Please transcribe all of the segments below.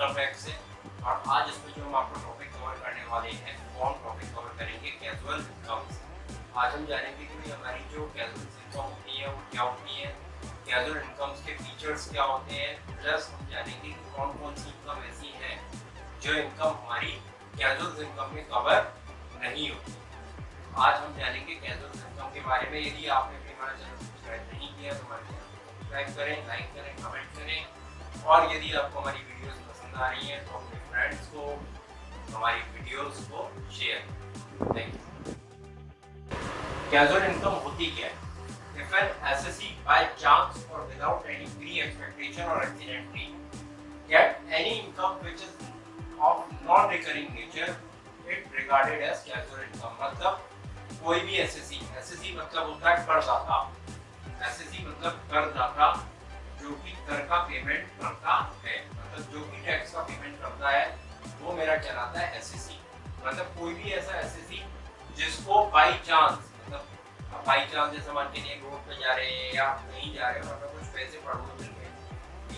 Income tax से। और आज इसमें जो हम आपको टॉपिक कवर करने वाले हैं वो हम टॉपिक कवर करेंगे कैजुअल इनकम से। आज हम जानेंगे कि भाई हमारी जो कैजुअल इनकम होती है वो क्या होती है, कैजुअल इनकम्स के फीचर्स क्या होते हैं, प्लस हम जानेंगे कि कौन कौन सी इनकम ऐसी है जो इनकम हमारी कैजुअल इनकम में कवर नहीं होती। आज हम जानेंगे कैजुअल इनकम के बारे में। यदि आपने भी हमारा चैनल सब्सक्राइब नहीं किया तो हमारे चैनल को सब्सक्राइब करें, लाइक करें, कमेंट करें। और यदि आपको हमारी वीडियोस पसंद आ रही हैं तो अपने फ्रेंड्स को हमारी वीडियोस को शेयर करें। Thank you. कैजुअल इनकम होती क्या है? If an SSE by chance or without any pre-expectation or accidentally get any income which is of non-recurring nature, it regarded as casual income। मतलब कोई भी SSE मतलब होता है करदाता। SSE मतलब करदाता जो कि कर का पेमेंट करता है, मतलब जो कि टैक्स का पेमेंट करता है वो मेरा कहलाता है SSE। मतलब कोई भी ऐसा SSE जिसको बाई चांस, मतलब बाई चांस जैसे मान के रोड पे जा रहे हैं या कहीं जा रहे हैं और कुछ पैसे पड़ोस मिल गए,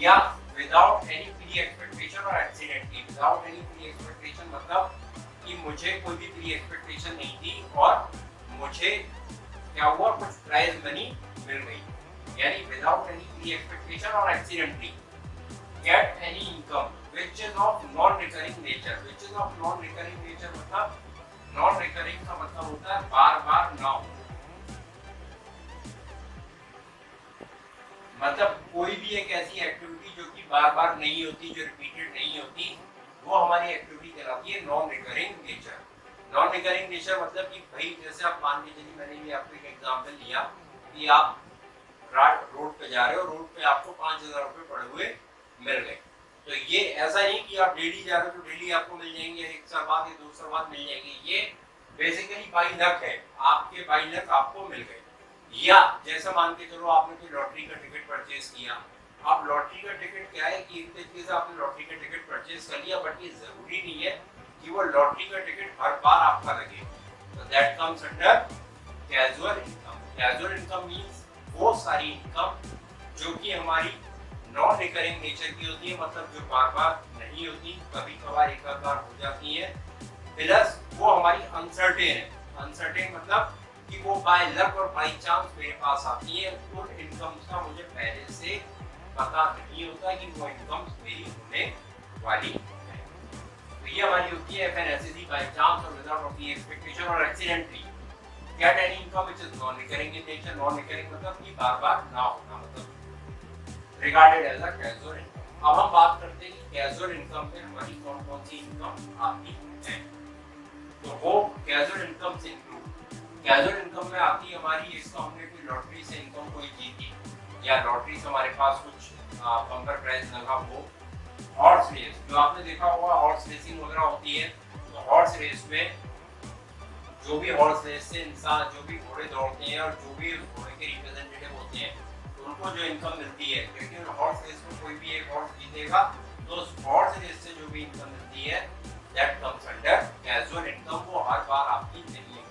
या विदाउट एनी प्री एक्सपेक्टेशन और accidentally. Without any pre expectation मतलब कि मुझे कोई भी प्री एक्सपेक्टेशन नहीं थी और मुझे क्या हुआ, कुछ प्राइज मनी मिल गई। यानी विदाउट एनी प्री एक्सपेक्टेशन और accidentally get any income which is of non recurring nature. Which is of non recurring nature मतलब नॉन रिकरिंग का मतलब होता है बार बार ना हो। मतलब कोई भी एक ऐसी एक्टिविटी जो कि बार बार नहीं होती, जो रिपीटेड नहीं होती, वो हमारी एक्टिविटी कहलाती है non recurring nature. Non recurring nature मतलब कि भाई जैसे आप मान के चलिए, मैंने भी आपको एक एग्जांपल लिया कि आप रोड पे जा रहे हो, रोड पे आपको 5000 रुपए पड़े हुए मिल गए। तो ये ऐसा नहीं कि आप डेली जा रहे हो तो डेली आपको मिल जाएंगे, एक साल बाद या 2 साल बाद मिल जाएंगे। ये बेसिकली बाई लक है, आपके बाई लक आपको मिल गए। या जैसा मान के चलो आपने कोई लॉटरी का टिकट परचेज किया। अब लॉटरी का टिकट क्या है कि एक तरीके से आपने लॉटरी का टिकट परचेज कर लिया, बट ये जरूरी नहीं है कि वो लॉटरी का टिकट हर बार आपका लगे। तो that comes under casual income. Casual income means वो सारी इनकम जो कि हमारी नॉन रिकरिंग नेचर की होती है, मतलब जो बार बार नहीं होती, कभी कभार एक आध बार हो जाती है। प्लस वो हमारी अनसर्टेन है। अनसर्टेन मतलब कि वो बाय लक और बाय चांस मेरे पास आती है। उन इनकम्स का मुझे पहले से पता नहीं होता कि वो इनकम्स मेरी होने वाली है। तो ये हमारी होती है F N S by chance और विदाउट एनी एक्सपेक्टेशन और accidentally get any income which is non recurring in nature. Non recurring मतलब कि बार बार ना होना, मतलब regarded as a casual income. अब हम बात करते हैं कि कैजुअल इनकम में हमारी कौन कौन सी इनकम आती है। तो वो कैजुअल इनकम से कैजुअल इनकम में आती है हमारी, इसको हमने कोई लॉटरी से इनकम कोई जीती या लॉटरी से हमारे पास कुछ बम्पर प्राइज लगा हो। हॉर्स रेस जो आपने देखा होगा, हॉर्स रेसिंग वगैरह होती है, तो हॉर्स रेस में जो भी हॉर्स रेस से इंसान, जो भी घोड़े दौड़ते हैं और जो भी घोड़े के रिप्रेजेंटेटिव होते हैं, तो उनको जो इनकम मिलती है, क्योंकि हॉर्स रेस में कोई भी एक हॉर्स जीतेगा तो उस हॉर्स रेस से जो भी इनकम मिलती है that comes under casual income. वो हर बार आपकी नहीं है।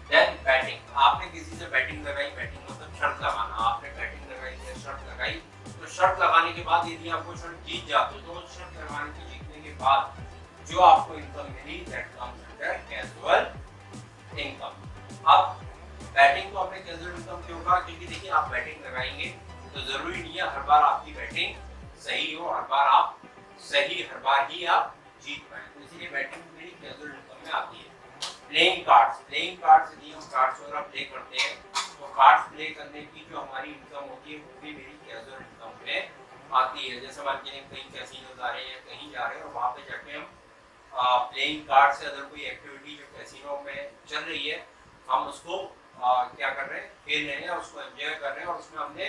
देन बैटिंग, आपने किसी से बैटिंग लगाई, बैटिंग मतलब शर्त लगाना। आपने बैटिंग लगाई या शर्त लगाई, तो शर्त लगाने के बाद यदि आपको शर्त जीत जाते हो तो शर्त लगाने के जीतने के बाद जो आपको इनकम मिली that comes under casual income. अब बैटिंग को हमने कैजुअल इनकम क्यों कहा? क्योंकि देखिए आप बैटिंग लगाएंगे तो जरूरी नहीं है हर बार आपकी बैटिंग सही हो, हर बार आप सही, हर बार ही आप जीत पाए। तो इसीलिए बैटिंग मेरी कैजुअल इनकम में आती है। प्लेइंग कार्ड्स, प्लेइंग कार्ड्स यदि हम कार्ड्स वगैरह प्ले करते हैं तो कार्ड्स प्ले करने की जो हमारी इनकम होती है वो भी मेरी कैजुअल इनकम में आती है। जैसे मान के कहीं कैसीनो जा रहे हैं, कहीं जा रहे हैं और वहाँ पे जाके हम प्लेइंग कार्ड से अगर कोई एक्टिविटी जो कैसीनो में चल रही है, हम उसको क्या कर रहे हैं, खेल रहे हैं, उसको एंजॉय कर रहे हैं और उसमें हमने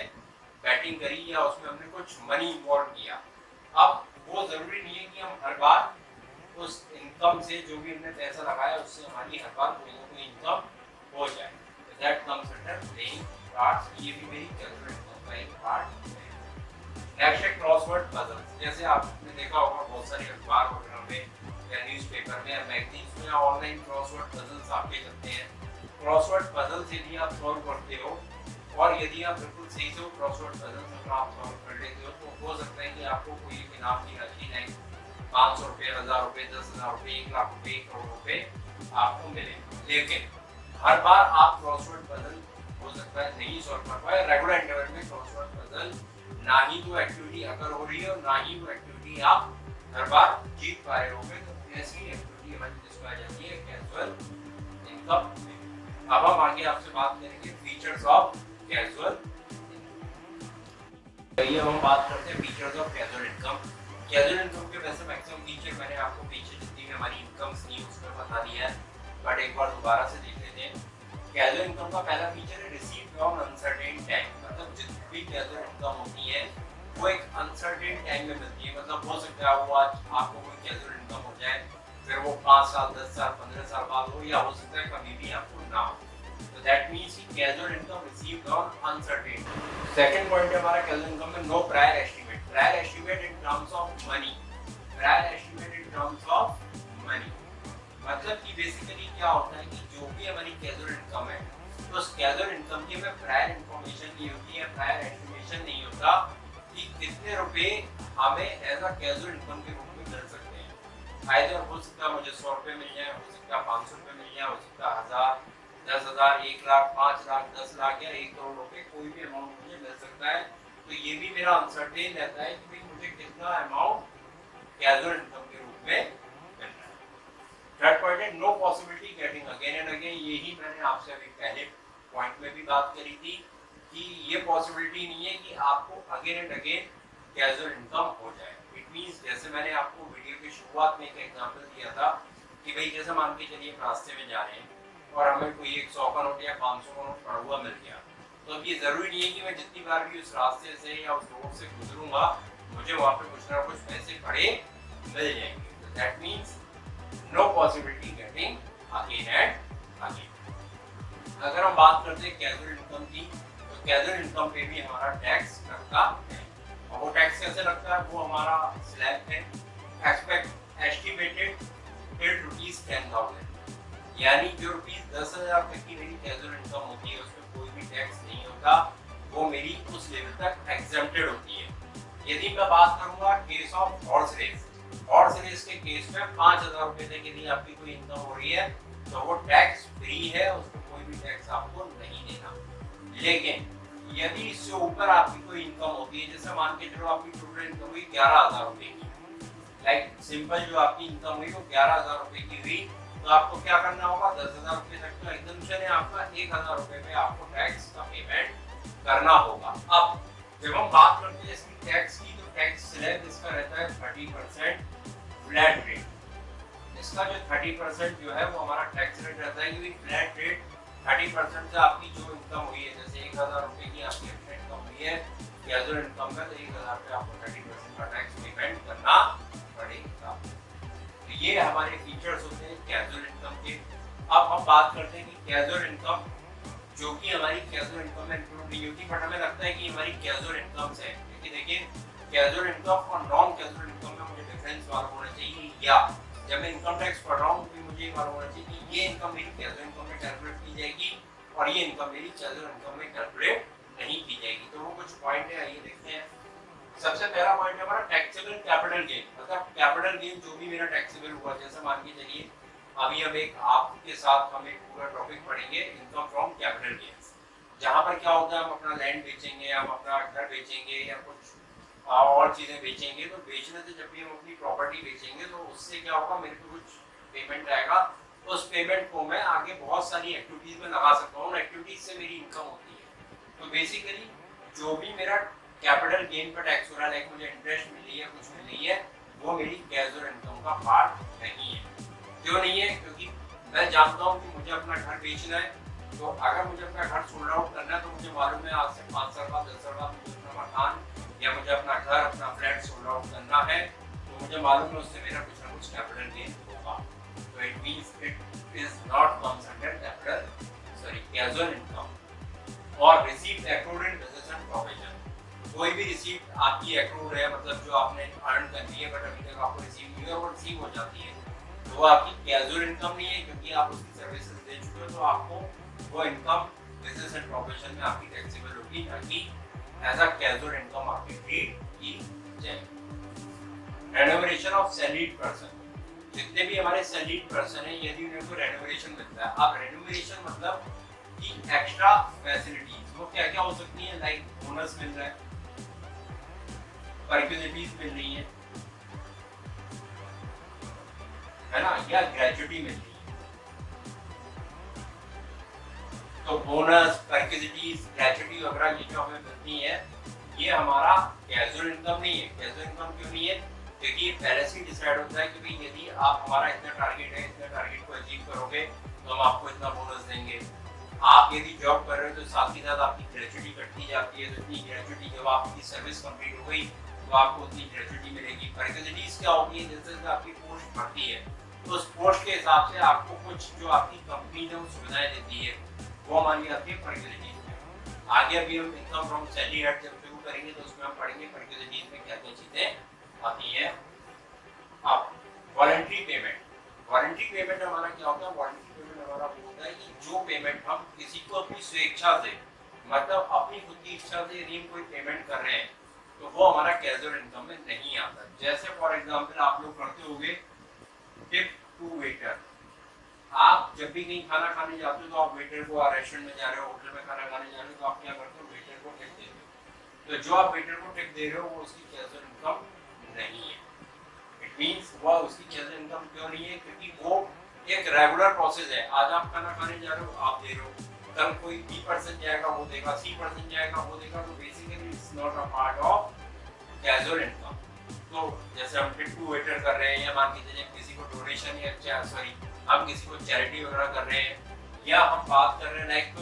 बैटिंग करी या उसमें हमने कुछ मनी इन्वॉल्व किया। अब वो जरूरी नहीं है कि हम हर बार उस इनकम से, जो भी हमने पैसा लगाया उससे हमारी हर बार कोई ना कोई इनकम हो जाए। That comes under playing cards. ये भी मेरी कैजुअल इनकम का एक पार्ट है। नेक्स्ट है क्रॉसवर्ड पजल्स। जैसे आपने देखा होगा बहुत सारे अखबार वगैरह में या न्यूज़पेपर में या मैगजीन्स में ऑनलाइन क्रॉसवर्ड पजल्स आपके चलते हैं। क्रॉसवर्ड पजल्स यदि आप सॉल्व करते हो और यदि आप बिल्कुल सही से क्रॉसवर्ड पजल्स अगर आप सॉल्व कर लेते हो तो हो सकता है कि आपको कोई एक इनाम की राशि 500 रुपये, 1000 रुपये, 10,000 रुपये, 1 लाख रुपये, 1 करोड़ रुपये आपको मिले। लेकिन हर बार आप क्रॉसवर्ड पजल हो सकता है नहीं सॉल्व कर पाए। रेगुलर इंटरवल में क्रॉसवर्ड पजल ना ही वो एक्टिविटी अगर हो रही है और ना ही वो एक्टिविटी आप हर बार जीत पा रहे होंगे। तो ऐसी एक्टिविटी हमारी जिसको आ जाती है कैजुअल इनकम। अब हम आगे आपसे बात करेंगे फीचर्स ऑफ कैजुअल। ये हम बात करते हैं features of casual income. Casual income के वैसे मैक्सिमम फीचर मैंने आपको पीछे जितनी भी हमारी इनकम्स थी उसमें बता दिया है, बट एक बार दोबारा से देख लेते हैं। कैजुअल इनकम का पहला फीचर है रिसीव्ड ऑन अनसर्टेन टाइम। मतलब जितनी भी कैजुअल इनकम होती है वो एक अनसर्टेन टाइम में मिलती है। मतलब हो सकता है वो आज आपको कोई कैजुअल इनकम हो जाए, फिर वो 5 साल, 10 साल, 15 साल बाद हो, या हो सकता है कभी भी आपको ना हो। तो दैट मींस कि casual income received on uncertain. Second point है हमारा कैजुअल इनकम में no prior estimate. Prior estimate in terms of money. Prior estimate in terms of money मतलब कि बेसिकली क्या होता है कि जो भी हमारी कैजुअल इनकम है तो उस कैजुअल इनकम की हमें प्रायर इंफॉर्मेशन नहीं होती है, प्रायर एस्टिमेशन नहीं होता कि कितने रुपए हमें एज अ कैजुअल इनकम के रूप में मिल सकते हैं। आइदर हो सकता है मुझे 100 रुपये मिल जाए, हो सकता है 500 रुपये मिल जाए, हो सकता है 1000, 10,000, 1 लाख, 5 लाख, 10 लाख या 1 करोड़ रुपए, कोई भी अमाउंट मुझे मिल सकता है। तो ये भी मेरा अनसर्टेन रहता है कि मुझे कितना अमाउंट कैजुअल इनकम के रूप में मिलना है। थर्ड पॉइंट है no possibility getting again and again. यही मैंने आपसे अभी पहले पॉइंट में भी बात करी थी कि ये पॉसिबिलिटी नहीं है कि आपको again and again casual income हो जाए। इट मींस जैसे मैंने आपको वीडियो की शुरुआत में एक एग्जांपल दिया था कि भाई जैसे मान के चलिए रास्ते में जा रहे हैं और हमें कोई 100 का नोट या 500 का नोट पड़ा हुआ मिल गया, तो अब ये जरूरी नहीं है कि मैं जितनी बार भी उस रास्ते से या उस रोड से गुजरूंगा मुझे वहाँ पे कुछ ना कुछ पैसे खड़े मिल जाएंगे। तो that means no possibility getting again and again. अगर हम बात करते हैं कैजुअल इनकम की, तो कैजुअल इनकम पे भी हमारा टैक्स लगता है। और वो टैक्स कैसे लगता है, वो हमारा स्लैब है एक्सपेक्ट एस्टिमेटेड ₹10,000, यानी जो ₹10,000 तक की मेरी कैजुअल इनकम होती है उसमें कोई भी टैक्स नहीं होता, वो मेरी उस लेवल तक एग्जेम्प्टेड होती है। यदि मैं बात करूंगा case of horse race, horse race के केस में 5,000 रुपए तक यदि आपकी कोई इनकम हो रही है तो वो टैक्स फ्री है, उसको कोई भी टैक्स आपको नहीं देना। लेकिन यदि इससे ऊपर आपकी कोई इनकम होती है, जैसे मान के चलो आपकी टोटल इनकम हुई 11,000 रुपए की, लाइक सिंपल जो आपकी इनकम हुई वो 11,000 रुपए की हुई, तो आपको क्या करना होगा, 10,000 रुपए तक तो एग्जम्पशन है आपका, 1,000 रुपए पे आपको टैक्स का पेमेंट करना होगा। अब जब हम बात करते हैं इसकी टैक्स की, तो टैक्स स्लैब इसका रहता है 30% फ्लैट रेट। इसका जो 30% जो है वो हमारा टैक्स रेट रहता है, क्योंकि फ्लैट रेट 30% से आपकी जो इनकम हुई है, जैसे 1,000 रुपए की आपकी इनकम हुई है कैजुअल इनकम में, तो 1,000 पे आपको 30% का टैक्स पेमेंट करना पड़ेगा। तो ये हमारे फीचर्स होते हैं कैजुअल इनकम के। अब हम बात करते हैं कि कैजुअल इनकम जो कि हमारी कैजुअल इनकम में इंक्लूड नहीं होती, बट हमें लगता है कि हमारी कैजुअल इनकम्स है, क्योंकि देखिए कैजुअल इनकम और नॉन कैजुअल इनकम में मुझे डिफरेंस मालूम होना चाहिए, या जब मैं इनकम टैक्स पढ़ रहा हूँ तो मुझे मालूम होना चाहिए कि ये इनकम मेरी कैजुअल इनकम में कैलकुलेट की जाएगी और ये इनकम मेरी कैजुअल इनकम में कैलकुलेट नहीं की जाएगी। तो वो कुछ पॉइंट है, आइए देखते हैं। सबसे पहला पॉइंट है हमारा टैक्सेबल कैपिटल गेन। मतलब कैपिटल गेन जो भी मेरा टैक्सेबल हुआ, जैसे मान के चलिए अभी हम एक आपके साथ हम एक पूरा टॉपिक पढ़ेंगे इनकम फ्रॉम कैपिटल गेन्स, जहाँ पर क्या होता है हम अपना लैंड बेचेंगे, हम अपना घर बेचेंगे या कुछ और चीजें बेचेंगे, तो बेचने से जब भी हम अपनी प्रॉपर्टी बेचेंगे तो उससे क्या होगा, मेरे को कुछ पेमेंट आएगा, उस पेमेंट को मैं आगे बहुत सारी एक्टिविटीज में लगा सकता हूँ, एक्टिविटीज से मेरी इनकम होती है। तो बेसिकली जो भी मेरा कैपिटल गेन पर टैक्स हो रहा है, मुझे इंटरेस्ट मिल रही है, कुछ मिल रही है, वो मेरी कैजुअल इनकम का पार्ट नहीं है। क्यों नहीं है, क्योंकि मैं जानता हूँ कि मुझे अपना घर बेचना है, तो अगर मुझे अपना घर सोल्ड आउट करना है तो मुझे मालूम है आज से 5 साल बाद, 10 साल बाद मुझे अपना मकान या मुझे अपना घर, अपना फ्लैट सोल्ड आउट करना है, तो मुझे मालूम है उससे मेरा कुछ ना कुछ कैपिटल गेन होगा। तो it means it is not comes under casual income. और received accrued in business and provision, कोई भी रिसीव्ड आपकी एक्रूड है, मतलब जो आपने अर्न करनी है बट अभी तक आपको रिसीव नहीं है, वो रिसीव हो जाती है, तो वो आपकी कैजुअल इनकम नहीं है, क्योंकि आप उसकी सर्विसेज दे चुके हो, तो आपको वो इनकम बिजनेस एंड प्रोविजन में आपकी टैक्सेबल होगी, ना कि एज अ कैजुअल इनकम आपकी ट्रीट की जाएगी। रेनोवेशन ऑफ सैलरीड पर्सन, जितने भी हमारे सैलरीड पर्सन हैं यदि उनको रेनोवेशन मिलता है, अब रेनोवेशन मतलब कि एक्स्ट्रा फैसिलिटीज वो क्या क्या हो सकती है, लाइक बोनस मिल रहा है, परक्यूजिटीज मिल रही है ना, या ग्रेजुटी मिल रही है। तो बोनस, परक्यूजिटीज, ग्रेजुटी वगैरह ये जो हमें मिलती है ये हमारा कैजुअल इनकम नहीं है। कैजुअल इनकम क्यों नहीं है? क्योंकि पहले से डिसाइड होता है कि भाई यदि आप हमारा इतना टारगेट है, इतना टारगेट को अचीव करोगे तो हम आपको इतना बोनस देंगे। आप यदि जॉब कर रहे हो तो साथ ही साथ आपकी ग्रेजुटी कटती जाती है, तो इतनी ग्रेजुटी जब आपकी सर्विस कंप्लीट हो गई तो आपको उतनी ग्रेजुटी मिलेगी। परक्यूजिटीज क्या होती है? जैसे जैसे आपकी पोस्ट बढ़ती है तो उस पोस्ट के हिसाब से आपको कुछ जो आपकी कंपनी जो सुविधाएं देती है वो हमारी आती है परक्यूजिटीज में। आगे अभी हम इनकम फ्रॉम सैलरी हेड जब शुरू करेंगे तो उसमें हम पढ़ेंगे परक्यूजिटीज में क्या क्या चीजें आती है। अब वॉलंटरी पेमेंट, वॉलंटरी पेमेंट हमारा क्या होता है? वॉलंटरी पेमेंट हमारा वो होता है कि जो पेमेंट हम किसी को अपनी स्वेच्छा से, मतलब अपनी खुद की इच्छा से यदि कोई पेमेंट कर रहे हैं तो वो हमारा कैजुअल इनकम में नहीं आता। जैसे फॉर एग्जांपल आप लोग करते होंगे टिप टू वेटर, आप जब भी कहीं खाना खाने जाते हो तो आप वेटर को, रेस्टोरेंट में जा रहे हो, होटल में खाना खाने जा रहे हो तो आप क्या करते हो? वेटर को टिप देते हो। तो जो आप वेटर को टिप दे रहे हो वो उसकी कैजुअल इनकम नहीं है। इट मींस वो उसकी कैजुअल इनकम क्यों नहीं है? क्योंकि वो एक रेगुलर प्रोसेस है। आज आप खाना खाने जा रहे हो, आप दे रहे हो, कल कोई B% जाएगा वो देगा, C% जाएगा वो देगा, तो basically it's not a part of casual income. तो जैसे हम टिप टू वेटर कर रहे हैं या मान लीजिए किसी को डोनेशन या हम किसी को चैरिटी वगैरह कर रहे हैं, या हम बात कर रहे हैं लाइक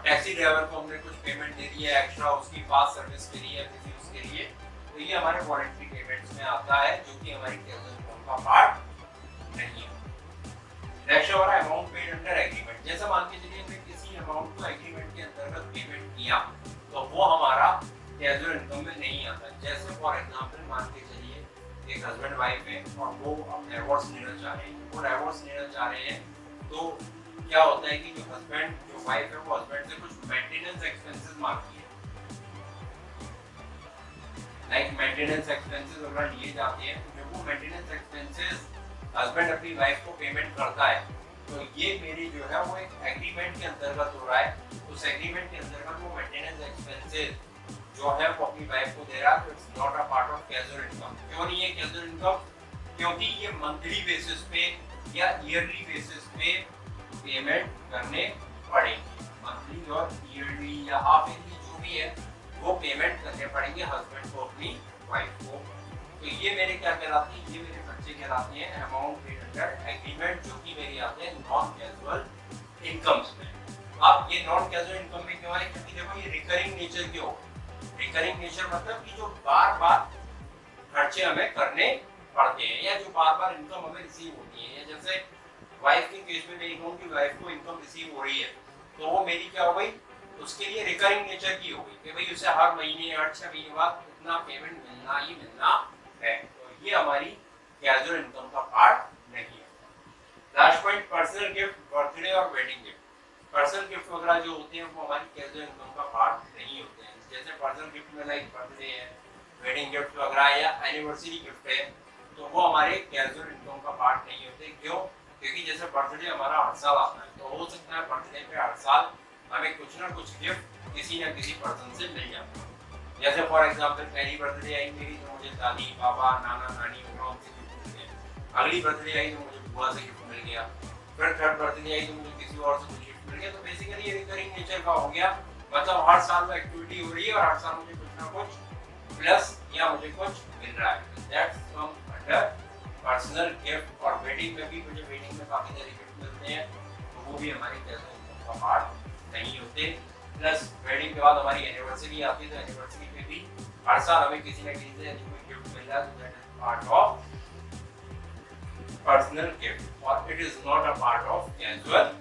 टैक्सी ड्राइवर को हमने कुछ पेमेंट दे दी है एक्स्ट्रा उसकी पास सर्विस के लिए, किसी उसके लिए, तो ये हमारे वॉलंटरी पेमेंट्स में आता है जो कि हमारी कैजुअल इनकम का पार्ट नहीं है। नेक्स्ट हमारा अमाउंट पेड अंडर एग्रीमेंट। जैसे मान के चलिए हमने किसी अमाउंट को एग्रीमेंट के अंतर्गत पेमेंट किया तो वो हमारा कैजुअल इनकम में नहीं आता। जैसे फॉर एग्जांपल मान के चलिए एक हस्बैंड वाइफ है और वो डिवोर्स लेना चाह रहे हैं, वो डिवोर्स लेना चाह रहे हैं तो क्या होता है कि जो हस्बैंड जो वाइफ है वो हस्बैंड से कुछ मेंटेनेंस एक्सपेंसेस मांगती है, लाइक मेंटेनेंस एक्सपेंसेस वगैरह लिए जाते हैं। जब वो मेंटेनेंस एक्सपेंसेस हस्बैंड अपनी वाइफ को पेमेंट करता है तो ये मेरी जो है वो एक एग्रीमेंट के अंतर्गत हो रहा है। उस एग्रीमेंट के अंतर्गत वो मेंटेनेंस एक्सपेंसेस जो है वो अपनी वाइफ को दे रहा है, तो it's not a part of casual income. क्यों नहीं है कैजुअल इनकम? क्योंकि ये मंथली बेसिस पे या ईयरली बेसिस पे पेमेंट करने पड़ेंगे। मंथली और ईयरली या हाफ ईयरली जो भी है वो पेमेंट करने पड़ेंगे हस्बैंड को अपनी वाइफ को। तो ये मेरे क्या कहलाते हैं? ये मेरे बच्चे कहलाते हैं अमाउंट पेड अंडर एग्रीमेंट, जो कि मेरे आते हैं नॉन कैजुअल इनकम्स में। अब ये नॉन कैजुअल इनकम में क्यों है? क्योंकि देखो ये रिकरिंग नेचर के हो। रिकरिंग नेचर मतलब कि जो बार बार खर्चे हमें करने पड़ते हैं या जो बार बार इनकम हमें रिसीव होती है। जैसे वाइफ के केस में मैं कहूँ कि वाइफ को इनकम रिसीव हो रही है तो वो मेरी क्या हो गई? उसके लिए रिकरिंग नेचर की हो गई कि भाई उसे हर महीने हर 6 महीने बाद इतना पेमेंट मिलना ही मिलना है। तो ये हमारी कैजुअल इनकम का पार्ट नहीं है। Last point, personal gift, birthday और वेडिंग गिफ्ट। पर्सनल गिफ्ट वगैरह जो होते हैं वो हमारी कैजुअल इनकम का पार्ट नहीं होते हैं। जैसे पर्सनल गिफ्ट में लाइक बर्थडे है, वेडिंग गिफ्ट वगैरह या एनिवर्सरी गिफ्ट है, तो वो हमारे कैजुअल इनकम का पार्ट नहीं होते। क्यों? क्योंकि जैसे बर्थडे हमारा हर साल आता है तो हो सकता है बर्थडे पे हर साल हमें कुछ ना कुछ गिफ्ट किसी न किसी पर्सन से मिल जाता है। जैसे फॉर एग्जांपल पहली बर्थडे आई मेरी तो मुझे दादी बाबा नाना नानी उनसे गिफ्ट मिल गया, अगली बर्थडे आई तो मुझे बुआ से गिफ्ट मिल गया, फिर थर्ड बर्थडे आई तो मुझे किसी और से कुछ गिफ्ट मिल गया। तो बेसिकली ये रिकरिंग नेचर का हो गया, मतलब हर साल में एक्टिविटी हो रही है और हर साल मुझे कुछ ना कुछ प्लस या मुझे कुछ मिल रहा है। That's come under personal gift. और वेडिंग में भी मुझे वेडिंग में काफी सारे गिफ्ट मिलते हैं तो वो भी हमारी कैजुअल इनकम का पार्ट नहीं होते। प्लस वेडिंग के बाद हमारी एनिवर्सरी आती है तो एनिवर्सरी पे भी हर साल हमें किसी न किसी से कोई गिफ्ट मिल रहा है, तो that is part of personal gift और it is not a part of casual